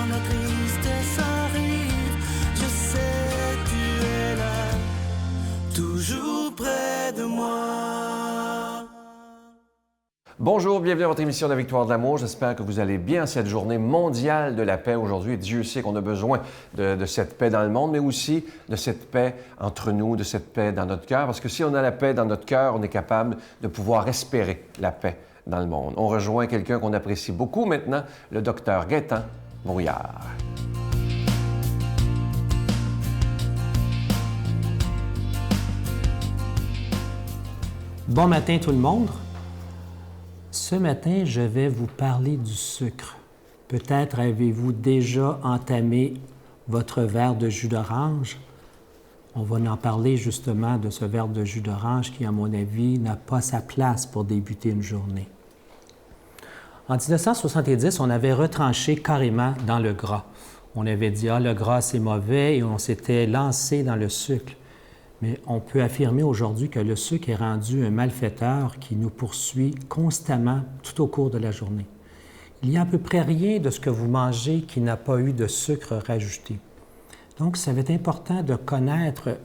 la tristesse arrive, je sais tu es là, toujours près de moi. Bonjour, bienvenue à votre émission de la Victoire de l'amour. J'espère que vous allez bien cette journée mondiale de la paix aujourd'hui. Dieu sait qu'on a besoin de cette paix dans le monde, mais aussi de cette paix entre nous, de cette paix dans notre cœur. Parce que si on a la paix dans notre cœur, on est capable de pouvoir espérer la paix dans le monde. On rejoint quelqu'un qu'on apprécie beaucoup maintenant, le docteur Gaétan Brouillard. Bon matin tout le monde. Ce matin, je vais vous parler du sucre. Peut-être avez-vous déjà entamé votre verre de jus d'orange. On va en parler justement de ce verre de jus d'orange qui, à mon avis, n'a pas sa place pour débuter une journée. En 1970, on avait retranché carrément dans le gras. On avait dit « Ah, le gras, c'est mauvais » et on s'était lancé dans le sucre. Mais on peut affirmer aujourd'hui que le sucre est rendu un malfaiteur qui nous poursuit constamment tout au cours de la journée. Il n'y a à peu près rien de ce que vous mangez qui n'a pas eu de sucre rajouté. Donc, ça va être important de connaître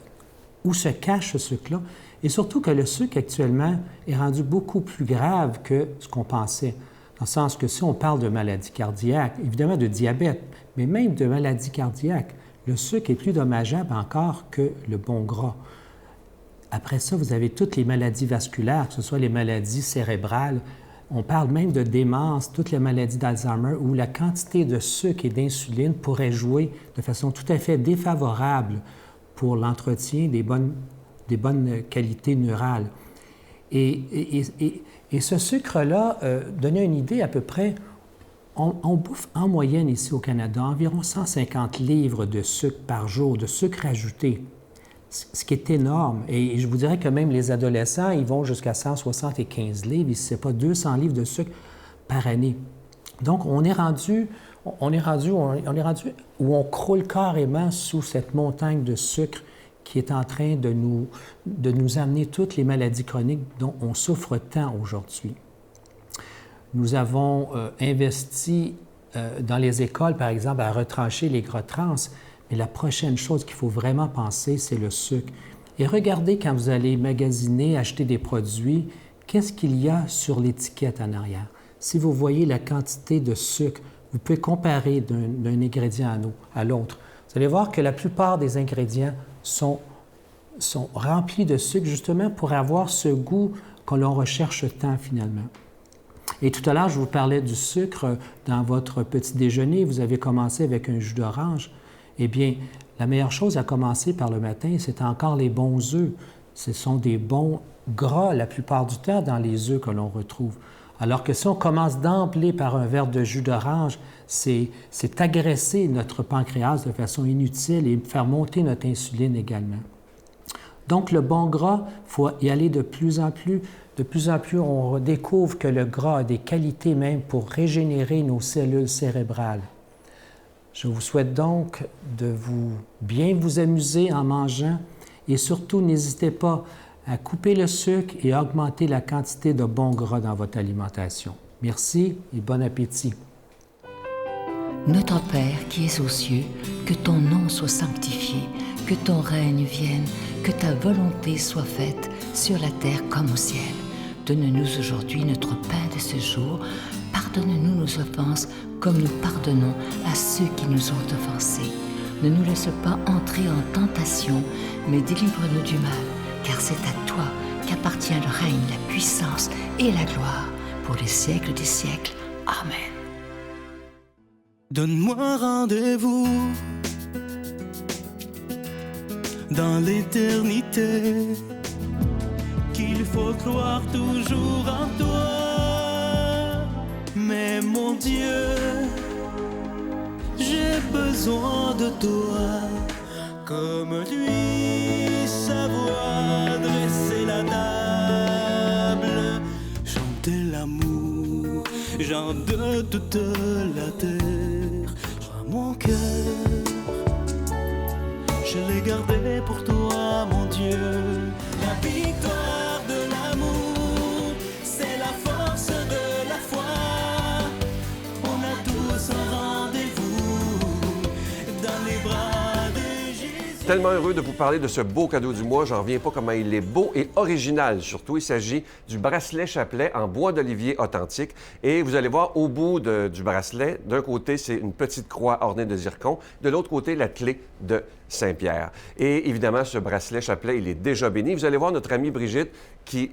où se cache ce sucre-là et surtout que le sucre actuellement est rendu beaucoup plus grave que ce qu'on pensait. Dans le sens que si on parle de maladie cardiaque, évidemment de diabète, mais même de maladie cardiaque, le sucre est plus dommageable encore que le bon gras. Après ça, vous avez toutes les maladies vasculaires, que ce soit les maladies cérébrales. On parle même de démence, toutes les maladies d'Alzheimer, où la quantité de sucre et d'insuline pourrait jouer de façon tout à fait défavorable pour l'entretien des bonnes qualités neurales. Et ce sucre-là, donnez une idée à peu près, on bouffe en moyenne ici au Canada environ 150 livres de sucre par jour, de sucre ajouté, ce qui est énorme. Et je vous dirais que même les adolescents, ils vont jusqu'à 175 livres, si ce n'est pas 200 livres de sucre par année. Donc, on est rendu où on croule carrément sous cette montagne de sucre qui est en train de nous amener toutes les maladies chroniques dont on souffre tant aujourd'hui. Nous avons investi dans les écoles, par exemple, à retrancher les gras trans, mais la prochaine chose qu'il faut vraiment penser, c'est le sucre. Et regardez quand vous allez magasiner, acheter des produits, qu'est-ce qu'il y a sur l'étiquette en arrière? Si vous voyez la quantité de sucre, vous pouvez comparer d'un ingrédient à l'autre. Vous allez voir que la plupart des ingrédients sont remplis de sucre justement pour avoir ce goût que l'on recherche tant finalement. Et tout à l'heure, je vous parlais du sucre dans votre petit déjeuner. Vous avez commencé avec un jus d'orange. Eh bien, la meilleure chose à commencer par le matin, c'est encore les bons œufs. Ce sont des bons gras la plupart du temps dans les œufs que l'on retrouve. Alors que si on commence d'emblée par un verre de jus d'orange, c'est agresser notre pancréas de façon inutile et faire monter notre insuline également. Donc, le bon gras, il faut y aller de plus en plus. De plus en plus, on découvre que le gras a des qualités même pour régénérer nos cellules cérébrales. Je vous souhaite donc de bien vous amuser en mangeant et surtout, n'hésitez pas à couper le sucre et à augmenter la quantité de bon gras dans votre alimentation. Merci et bon appétit. Notre Père qui es aux cieux, que ton nom soit sanctifié, que ton règne vienne, que ta volonté soit faite sur la terre comme au ciel. Donne-nous aujourd'hui notre pain de ce jour. Pardonne-nous nos offenses comme nous pardonnons à ceux qui nous ont offensés. Ne nous laisse pas entrer en tentation, mais délivre-nous du mal, car c'est à toi qu'appartient le règne, la puissance et la gloire pour les siècles des siècles. Amen. Donne-moi rendez-vous dans l'éternité, qu'il faut croire toujours en toi. Mais mon Dieu, j'ai besoin de toi, comme lui savoir dresser la table, chanter l'amour, gens de toute la terre. Joins mon cœur, je l'ai gardé pour toi, mon Dieu. La victoire de l'amour, c'est la force de la foi. On a tous un rendez-vous Tellement heureux de vous parler de ce beau cadeau du mois. J'en reviens pas comment il est beau et original surtout. Il s'agit du bracelet chapelet en bois d'olivier authentique. Et vous allez voir au bout du bracelet, d'un côté, c'est une petite croix ornée de zircon. De l'autre côté, la clé de Saint-Pierre. Et évidemment, ce bracelet chapelet, il est déjà béni. Vous allez voir notre amie Brigitte qui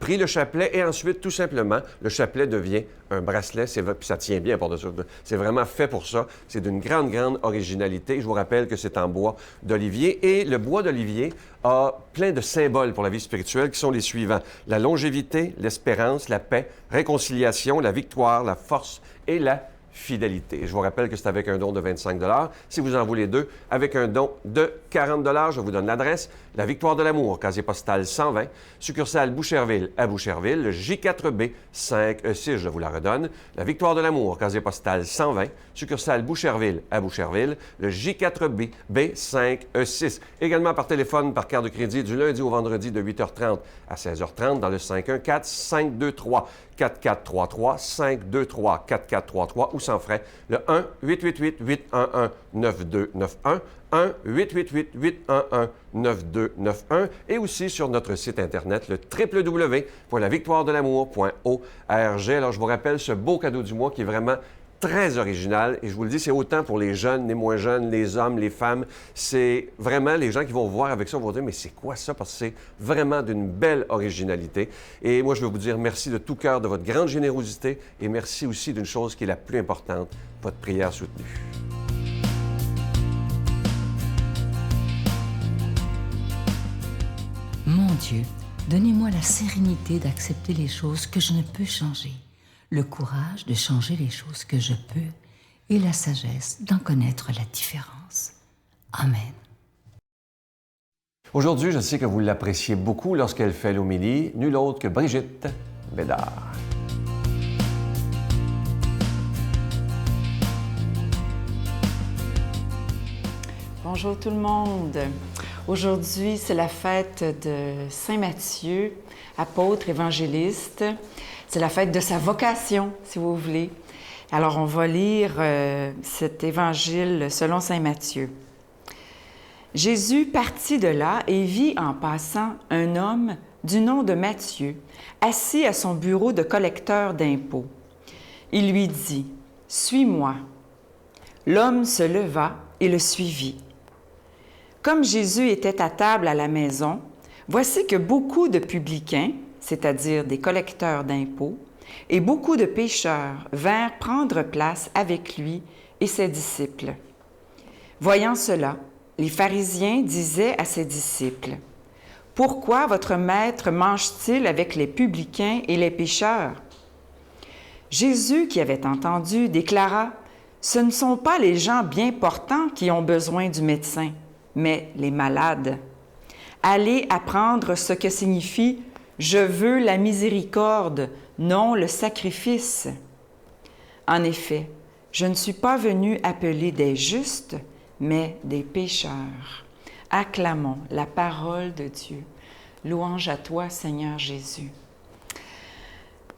prit le chapelet et ensuite, tout simplement, le chapelet devient un bracelet. Puis ça tient bien par-dessus. C'est vraiment fait pour ça. C'est d'une grande, grande originalité. Je vous rappelle que c'est en bois d'olivier. Et le bois d'olivier a plein de symboles pour la vie spirituelle qui sont les suivants. La longévité, l'espérance, la paix, réconciliation, la victoire, la force et la fidélité. Je vous rappelle que c'est avec un don de 25 $. Si vous en voulez deux, avec un don de 40 $, je vous donne l'adresse. La Victoire de l'Amour, casier postal 120, succursale Boucherville à Boucherville, le J4B 5E6, je vous la redonne. La Victoire de l'Amour, casier postal 120, succursale Boucherville à Boucherville, le J4B B5E6. Également par téléphone, par carte de crédit, du lundi au vendredi de 8h30 à 16h30 dans le 514-523-4433, 523-4433 ou sans frais, le 1-888-811-9291, 1-888-811-9291 et aussi sur notre site Internet, le www.lavictoiredelamour.org. Alors, je vous rappelle ce beau cadeau du mois qui est vraiment très original. Et je vous le dis, c'est autant pour les jeunes, les moins jeunes, les hommes, les femmes. C'est vraiment les gens qui vont voir avec ça, vont dire, mais c'est quoi ça? Parce que c'est vraiment d'une belle originalité. Et moi, je veux vous dire merci de tout cœur de votre grande générosité et merci aussi d'une chose qui est la plus importante, votre prière soutenue. Mon Dieu, donnez-moi la sérénité d'accepter les choses que je ne peux changer, le courage de changer les choses que je peux et la sagesse d'en connaître la différence. Amen. Aujourd'hui, je sais que vous l'appréciez beaucoup lorsqu'elle fait l'homélie, nulle autre que Brigitte Bédard. Bonjour tout le monde. Aujourd'hui, c'est la fête de Saint Matthieu, apôtre, évangéliste. C'est la fête de sa vocation, si vous voulez. Alors, on va lire cet évangile selon Saint Matthieu. Jésus partit de là et vit en passant un homme du nom de Matthieu, assis à son bureau de collecteur d'impôts. Il lui dit, « Suis-moi. » L'homme se leva et le suivit. Comme Jésus était à table à la maison, voici que beaucoup de publicains, c'est-à-dire des collecteurs d'impôts, et beaucoup de pécheurs vinrent prendre place avec lui et ses disciples. Voyant cela, les pharisiens disaient à ses disciples, « Pourquoi votre maître mange-t-il avec les publicains et les pécheurs? » Jésus, qui avait entendu, déclara, « Ce ne sont pas les gens bien portants qui ont besoin du médecin, mais les malades. Allez apprendre ce que signifie « Je veux la miséricorde, non le sacrifice ». En effet, je ne suis pas venu appeler des justes, mais des pécheurs. Acclamons la parole de Dieu. Louange à toi, Seigneur Jésus.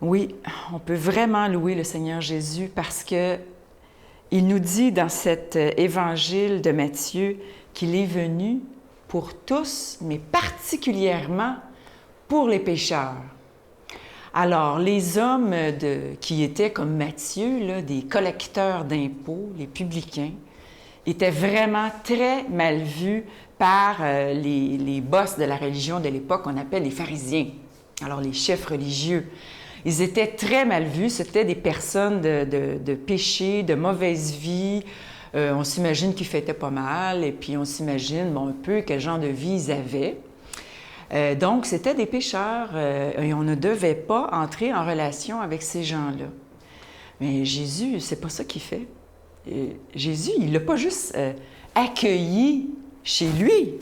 Oui, on peut vraiment louer le Seigneur Jésus parce que il nous dit dans cet évangile de Matthieu qu'il est venu pour tous, mais particulièrement pour les pécheurs. Alors, les hommes qui étaient comme Matthieu, là, des collecteurs d'impôts, les publicains, étaient vraiment très mal vus par les boss de la religion de l'époque, qu'on appelle les pharisiens, alors les chefs religieux. Ils étaient très mal vus, c'était des personnes de péché, de mauvaise vie. On s'imagine qu'ils fêtaient pas mal, et puis on s'imagine un peu quel genre de vie ils avaient. Donc, c'était des pécheurs, et on ne devait pas entrer en relation avec ces gens-là. Mais Jésus, c'est pas ça qu'il fait. Jésus, il l'a pas juste accueilli chez lui.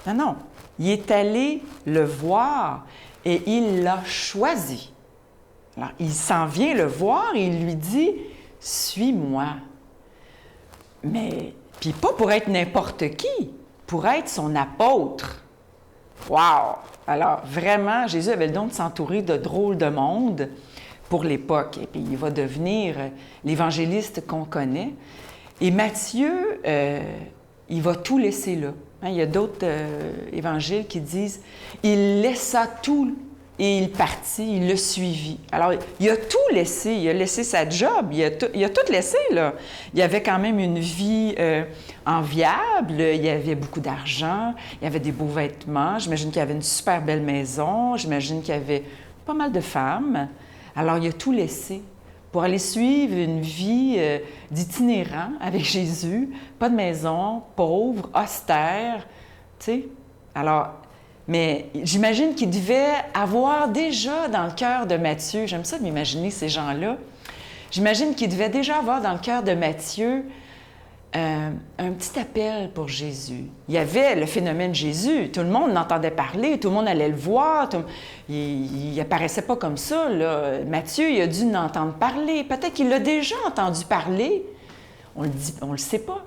Non, non. Il est allé le voir et il l'a choisi. Alors, il s'en vient le voir et il lui dit « Suis-moi ». Mais, puis pas pour être n'importe qui, pour être son apôtre. Wow! Alors, vraiment, Jésus avait le don de s'entourer de drôles de monde pour l'époque. Et puis, il va devenir l'évangéliste qu'on connaît. Et Matthieu, il va tout laisser là. Hein, il y a d'autres évangiles qui disent « Il laissa tout et il partit, il le suivit. » Alors, il a tout laissé. Il a laissé sa job. Il a tout laissé, là. Il avait quand même une vie enviable. Il y avait beaucoup d'argent. Il y avait des beaux vêtements. J'imagine qu'il y avait une super belle maison. J'imagine qu'il y avait pas mal de femmes. Alors, il a tout laissé pour aller suivre une vie d'itinérant avec Jésus, pas de maison, pauvre, austère, tu sais. Alors, mais j'imagine qu'il devait avoir déjà dans le cœur de Matthieu, j'aime ça de m'imaginer ces gens-là, j'imagine qu'il devait déjà avoir dans le cœur de Matthieu un petit appel pour Jésus. Il y avait le phénomène Jésus. Tout le monde l'entendait parler, tout le monde allait le voir. Il n'apparaissait pas comme ça, là. Matthieu, il a dû l'entendre parler. Peut-être qu'il l'a déjà entendu parler. On le sait pas.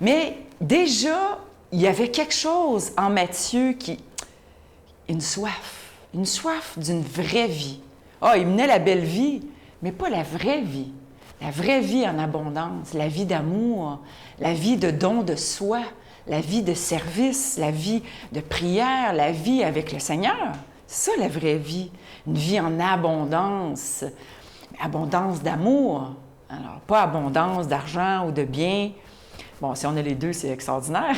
Mais déjà, il y avait quelque chose en Matthieu une soif d'une vraie vie. Ah, il menait la belle vie, mais pas la vraie vie. La vraie vie en abondance, la vie d'amour, la vie de don de soi, la vie de service, la vie de prière, la vie avec le Seigneur. C'est ça la vraie vie, une vie en abondance, abondance d'amour. Alors, pas abondance d'argent ou de biens. Bon, si on a les deux, c'est extraordinaire.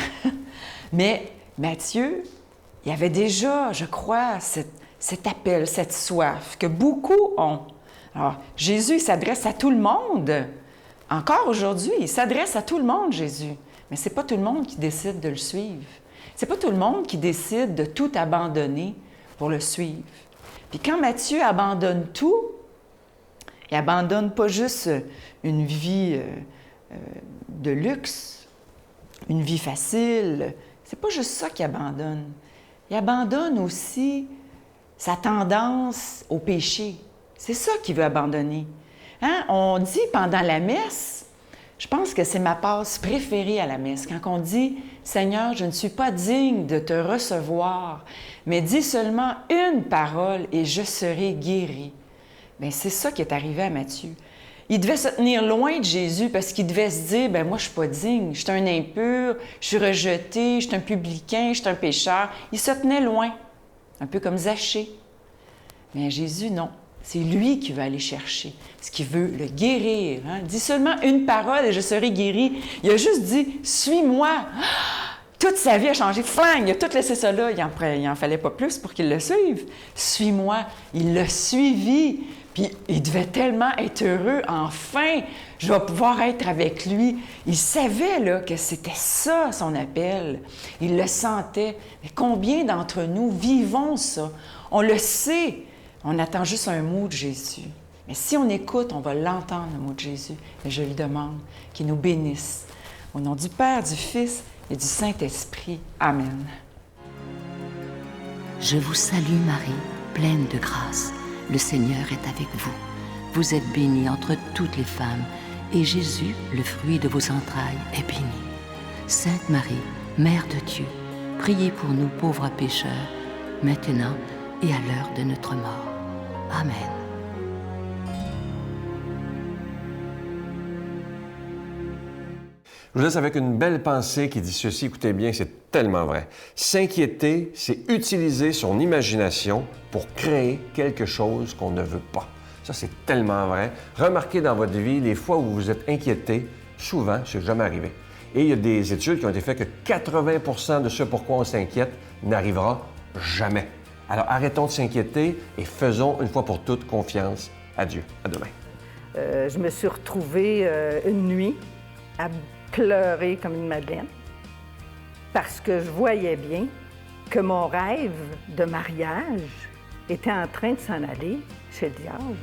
Mais Matthieu, il y avait déjà, je crois, cet appel, cette soif que beaucoup ont. Alors, Jésus, il s'adresse à tout le monde. Encore aujourd'hui, il s'adresse à tout le monde, Jésus. Mais ce n'est pas tout le monde qui décide de le suivre. Ce n'est pas tout le monde qui décide de tout abandonner pour le suivre. Puis quand Matthieu abandonne tout, il abandonne pas juste une vie de luxe, une vie facile. C'est pas juste ça qu'il abandonne. Il abandonne aussi sa tendance au péché. C'est ça qu'il veut abandonner. Hein? On dit pendant la messe, je pense que c'est ma passe préférée à la messe, quand on dit « Seigneur, je ne suis pas digne de te recevoir, mais dis seulement une parole et je serai guéri. » Bien, c'est ça qui est arrivé à Matthieu. Il devait se tenir loin de Jésus parce qu'il devait se dire « Bien, moi, je ne suis pas digne, je suis un impur, je suis rejeté, je suis un publicain, je suis un pécheur. » Il se tenait loin, un peu comme Zachée. Mais Jésus, non. C'est lui qui veut aller chercher, parce qu'il veut le guérir. Hein? Dis seulement une parole et je serai guéri. Il a juste dit « Suis-moi ». Toute sa vie a changé. Fling! Il a tout laissé ça là. Il n'en fallait pas plus pour qu'il le suive. « Suis-moi ». Il l'a suivi. Puis il devait tellement être heureux. Enfin, je vais pouvoir être avec lui. Il savait là, que c'était ça son appel. Il le sentait. Mais combien d'entre nous vivons ça? On le sait. On attend juste un mot de Jésus. Mais si on écoute, on va l'entendre, le mot de Jésus. Et je lui demande qu'il nous bénisse. Au nom du Père, du Fils et du Saint-Esprit. Amen. Je vous salue Marie, pleine de grâce. Le Seigneur est avec vous. Vous êtes bénie entre toutes les femmes, et Jésus, le fruit de vos entrailles, est béni. Sainte Marie, Mère de Dieu, priez pour nous pauvres pécheurs, maintenant et à l'heure de notre mort. Amen. Je vous laisse avec une belle pensée qui dit ceci, écoutez bien, c'est tellement vrai. S'inquiéter, c'est utiliser son imagination pour créer quelque chose qu'on ne veut pas. Ça, c'est tellement vrai. Remarquez dans votre vie, les fois où vous vous êtes inquiété, souvent, c'est jamais arrivé. Et il y a des études qui ont été faites que 80% de ce pourquoi on s'inquiète n'arrivera jamais. Alors, arrêtons de s'inquiéter et faisons une fois pour toutes confiance à Dieu. À demain. Je me suis retrouvée une nuit à pleurer comme une madeleine parce que je voyais bien que mon rêve de mariage était en train de s'en aller chez le diable.